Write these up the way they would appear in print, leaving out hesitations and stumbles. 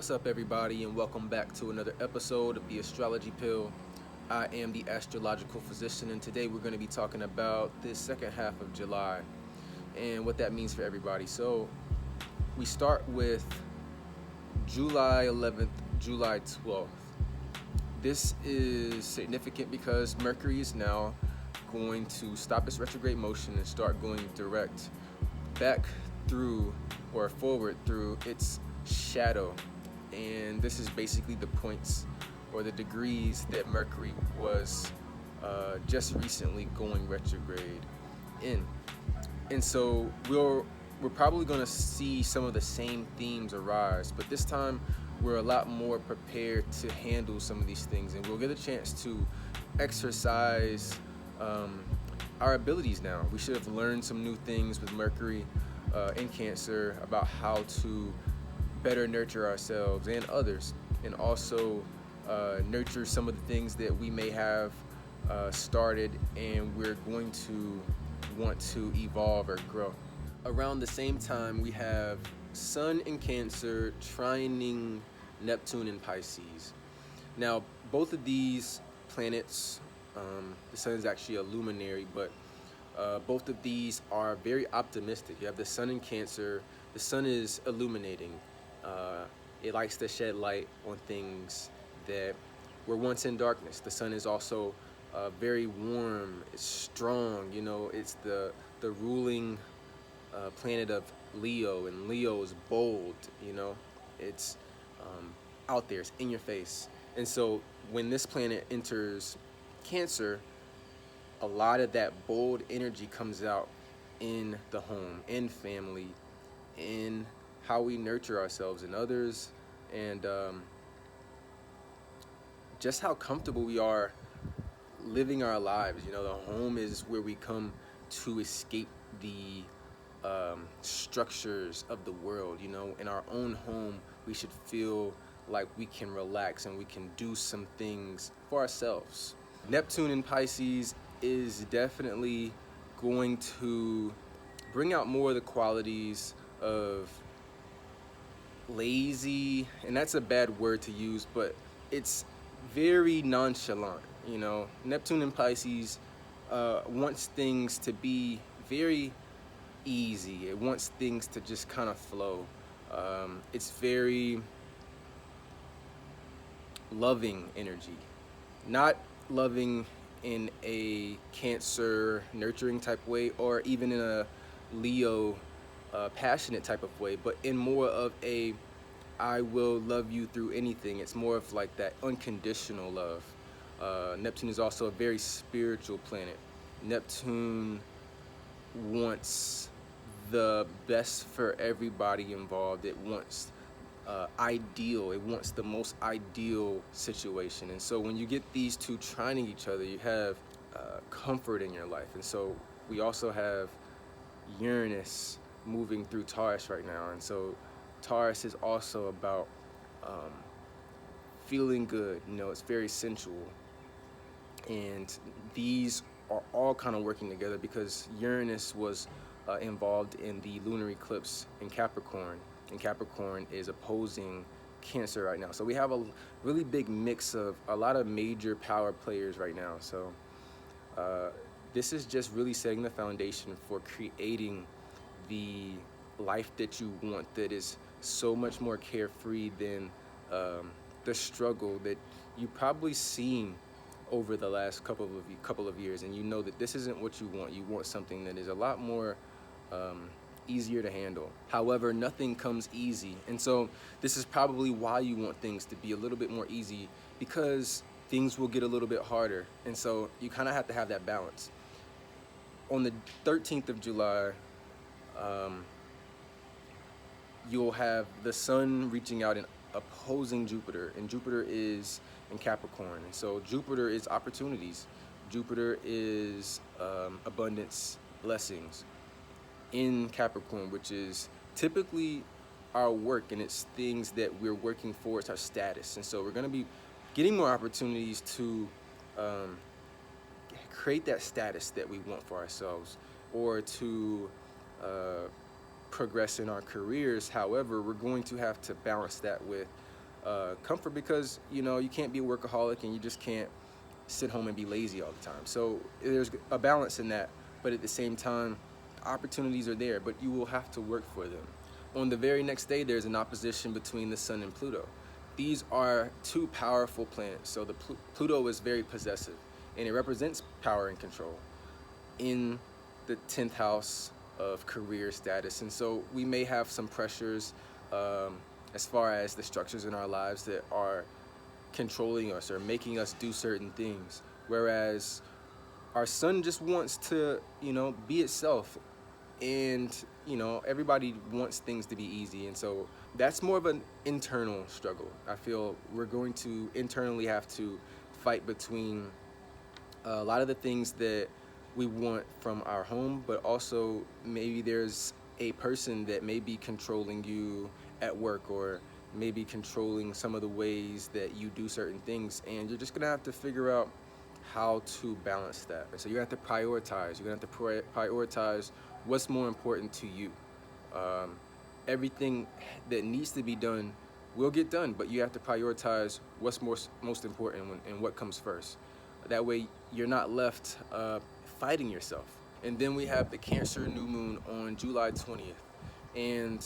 What's up, everybody, and welcome back to another episode of the Astrology Pill. I am the astrological physician, and today we're going to be talking about this second half of July and what that means for everybody. So, we start with July 11th, July 12th. This is significant because Mercury is now going to stop its retrograde motion and start going direct back through or forward through its shadow. And this is basically the points or the degrees that Mercury was just recently going retrograde in. And so we're probably going to see some of the same themes arise, but this time we're a lot more prepared to handle some of these things, and we'll get a chance to exercise our abilities now. We should have learned some new things with Mercury in Cancer about how to better nurture ourselves and others, and also nurture some of the things that we may have started and we're going to want to evolve or grow. Around the same time, we have Sun in Cancer trining Neptune in Pisces. Now, both of these planets, the Sun is actually a luminary, but both of these are very optimistic. You have the Sun in Cancer. The Sun is illuminating. It likes to shed light on things that were once in darkness. The Sun is also very warm. It's strong. You know, it's the ruling planet of Leo, and Leo is bold. You know, it's out there. It's in your face. And so when this planet enters Cancer, a lot of that bold energy comes out in the home, in family, in how we nurture ourselves and others, and just how comfortable we are living our lives. You know, the home is where we come to escape the structures of the world. You know, in our own home, we should feel like we can relax and we can do some things for ourselves. Neptune in Pisces is definitely going to bring out more of the qualities of lazy, and that's a bad word to use, but it's very nonchalant. You know, Neptune in Pisces wants things to be very easy. It wants things to just kind of flow. It's very loving energy, not loving in a Cancer nurturing type way, or even in a Leo passionate type of way, but in more of a I will love you through anything. It's more of like that unconditional love. Neptune is also a very spiritual planet. Neptune wants the best for everybody involved. It wants ideal. It wants the most ideal situation. And so when you get these two trining each other, you have comfort in your life. And so we also have Uranus moving through Taurus right now. And so Taurus is also about feeling good. You know, it's very sensual. And these are all kind of working together because Uranus was involved in the lunar eclipse in Capricorn. And Capricorn is opposing Cancer right now. So we have a really big mix of a lot of major power players right now. So this is just really setting the foundation for creating the life that you want, that is so much more carefree than the struggle that you've probably seen over the last couple of years. And you know that this isn't what you want. You want something that is a lot more easier to handle. However, nothing comes easy. And so this is probably why you want things to be a little bit more easy, because things will get a little bit harder. And so you kind of have to have that balance. On the 13th of July, you'll have the Sun reaching out and opposing Jupiter, and Jupiter is in Capricorn. And so Jupiter is opportunities. Jupiter is abundance, blessings in Capricorn, which is typically our work, and it's things that we're working for. It's our status. And so we're going to be getting more opportunities to create that status that we want for ourselves, or to progress in our careers. However, we're going to have to balance that with comfort, because you can't be a workaholic and you just can't sit home and be lazy all the time. So there's a balance in that, but at the same time, opportunities are there, but you will have to work for them. On the very next day, there's an opposition between the Sun and Pluto. These are two powerful planets. So the Pluto is very possessive, and it represents power and control in the 10th house of career status. And so we may have some pressures as far as the structures in our lives that are controlling us or making us do certain things, whereas our Sun just wants to be itself. And everybody wants things to be easy, and so that's more of an internal struggle. I feel we're going to internally have to fight between a lot of the things that we want from our home, but also maybe there's a person that may be controlling you at work, or maybe controlling some of the ways that you do certain things, and you're just gonna have to figure out how to balance that. So you have to prioritize. You're gonna have to prioritize what's more important to you. Everything that needs to be done will get done, but you have to prioritize what's most important and what comes first. That way you're not left fighting yourself. And then we have the Cancer new moon on July 20th. And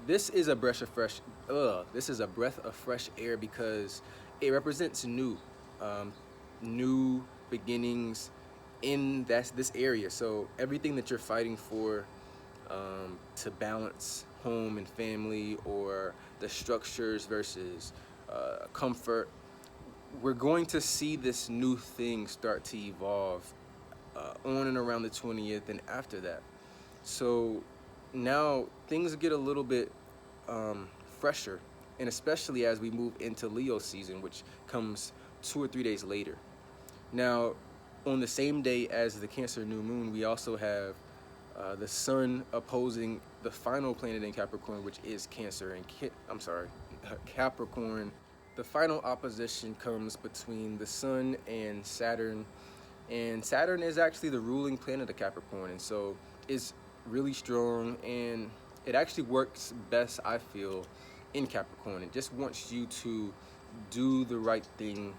this is a breath of fresh air, because it represents new beginnings in this area. So everything that you're fighting for, to balance home and family, or the structures versus comfort, we're going to see this new thing start to evolve on and around the 20th and after that. So now things get a little bit fresher, and especially as we move into Leo season, which comes 2 or 3 days later. Now, on the same day as the Cancer new moon, we also have the Sun opposing the final planet in Capricorn, which is Cancer and Capricorn. The final opposition comes between the Sun and Saturn is actually the ruling planet of Capricorn, and so it's really strong, and it actually works best, I feel, in Capricorn. It just wants you to do the right thing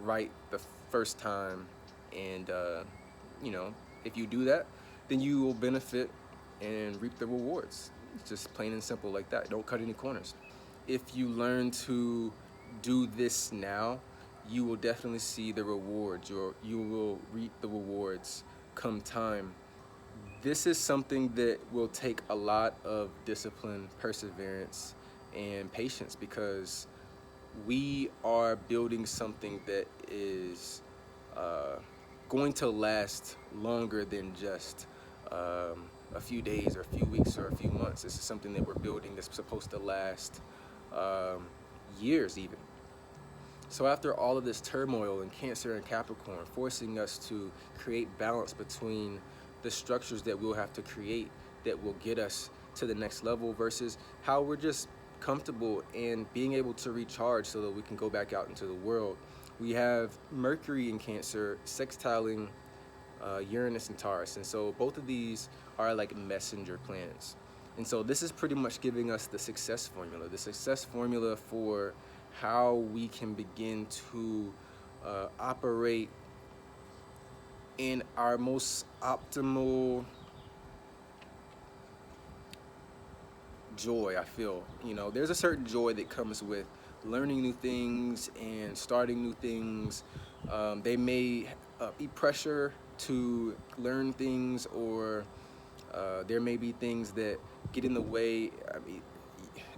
right the first time, and if you do that, then you will benefit and reap the rewards. It's just plain and simple like that. Don't cut any corners. If you learn to do this now, you will definitely see the rewards, or you will reap the rewards come time. This is something that will take a lot of discipline, perseverance, and patience, because we are building something that is going to last longer than just a few days or a few weeks or a few months. This is something that we're building that's supposed to last years even. So after all of this turmoil in Cancer and Capricorn, forcing us to create balance between the structures that we'll have to create that will get us to the next level, versus how we're just comfortable and being able to recharge so that we can go back out into the world. We have Mercury in Cancer sextiling Uranus and Taurus, and so both of these are like messenger planets. And so this is pretty much giving us the success formula for how we can begin to operate in our most optimal joy. I feel there's a certain joy that comes with learning new things and starting new things. They may be pressure to learn things, or there may be things that get in the way. I mean,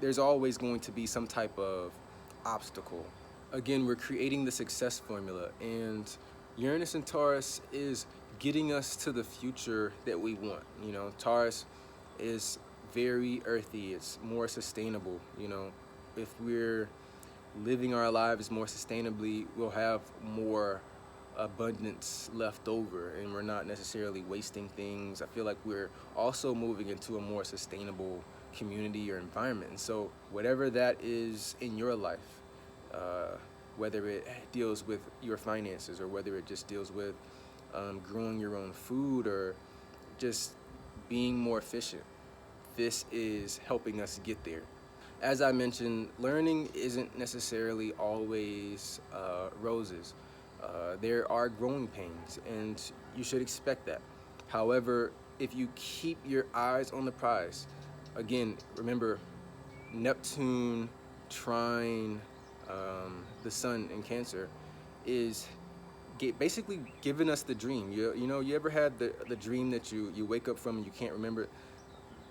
there's always going to be some type of obstacle. Again, we're creating the success formula, and Uranus and Taurus is getting us to the future that we want. Taurus is very earthy. It's more sustainable. If we're living our lives more sustainably, we'll have more abundance left over, and we're not necessarily wasting things. I feel like we're also moving into a more sustainable community or environment. And so whatever that is in your life, whether it deals with your finances, or whether it just deals with growing your own food, or just being more efficient, this is helping us get there. As I mentioned, learning isn't necessarily always roses. There are growing pains, and you should expect that. However, if you keep your eyes on the prize, again, remember Neptune trine the sun in Cancer is basically giving us the dream. You ever had the dream that you wake up from and you can't remember it?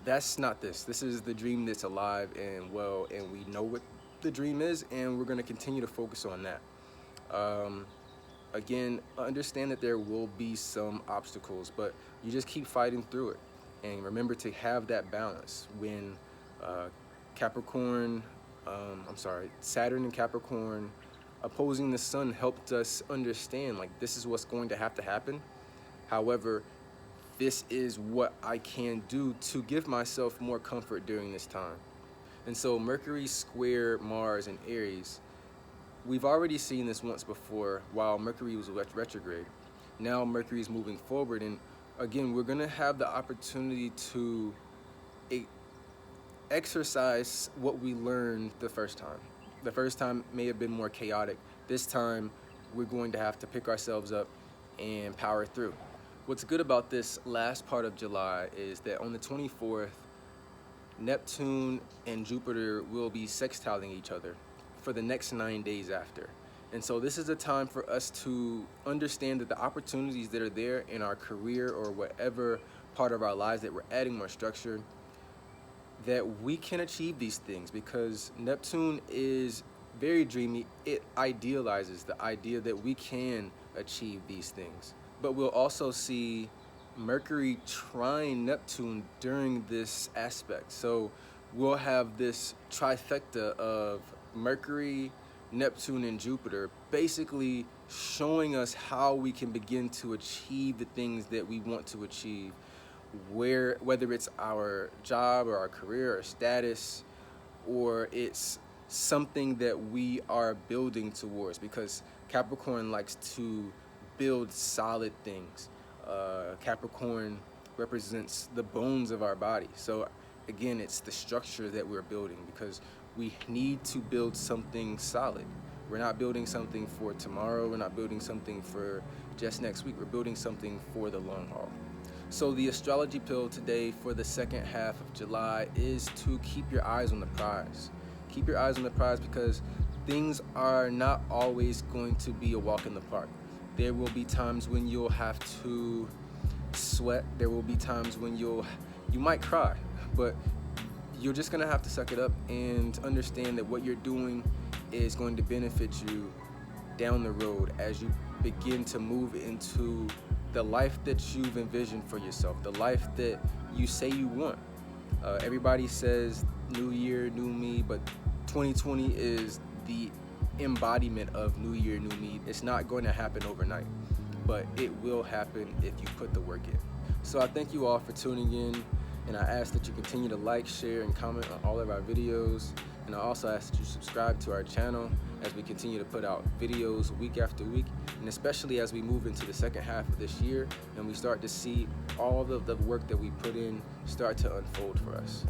That's not this. This is the dream that's alive and well, and we know what the dream is, and we're going to continue to focus on that. Again, understand that there will be some obstacles, but you just keep fighting through it. And remember to have that balance. When Saturn and Capricorn opposing the sun helped us understand, like, this is what's going to happen. However, this is what I can do to give myself more comfort during this time. And so Mercury square Mars in Aries, we've already seen this once before while Mercury was retrograde. Now Mercury is moving forward, and again, we're going to have the opportunity to exercise what we learned the first time. The first time may have been more chaotic. This time, we're going to have to pick ourselves up and power through. What's good about this last part of July is that on the 24th, Neptune and Jupiter will be sextiling each other for the next 9 days after. And so this is a time for us to understand that the opportunities that are there in our career or whatever part of our lives that we're adding more structure, that we can achieve these things, because Neptune is very dreamy. It idealizes the idea that we can achieve these things. But we'll also see Mercury trine Neptune during this aspect. So we'll have this trifecta of Mercury, Neptune, and Jupiter basically showing us how we can begin to achieve the things that we want to achieve, whether it's our job or our career or status, or it's something that we are building towards, because Capricorn likes to build solid things. Capricorn represents the bones of our body. So again, it's the structure that we're building, because we need to build something solid. We're not building something for tomorrow. We're not building something for just next week. We're building something for the long haul. So the astrology pill today for the second half of July is to keep your eyes on the prize. Keep your eyes on the prize, because things are not always going to be a walk in the park. There will be times when you'll have to sweat. There will be times when you might cry, but you're just gonna have to suck it up and understand that what you're doing is going to benefit you down the road as you begin to move into the life that you've envisioned for yourself, the life that you say you want. Everybody says new year, new me, but 2020 is the embodiment of new year, new me. It's not going to happen overnight, but it will happen if you put the work in. So I thank you all for tuning in, and I ask that you continue to like, share, and comment on all of our videos. And I also ask that you subscribe to our channel as we continue to put out videos week after week, and especially as we move into the second half of this year and we start to see all of the work that we put in start to unfold for us.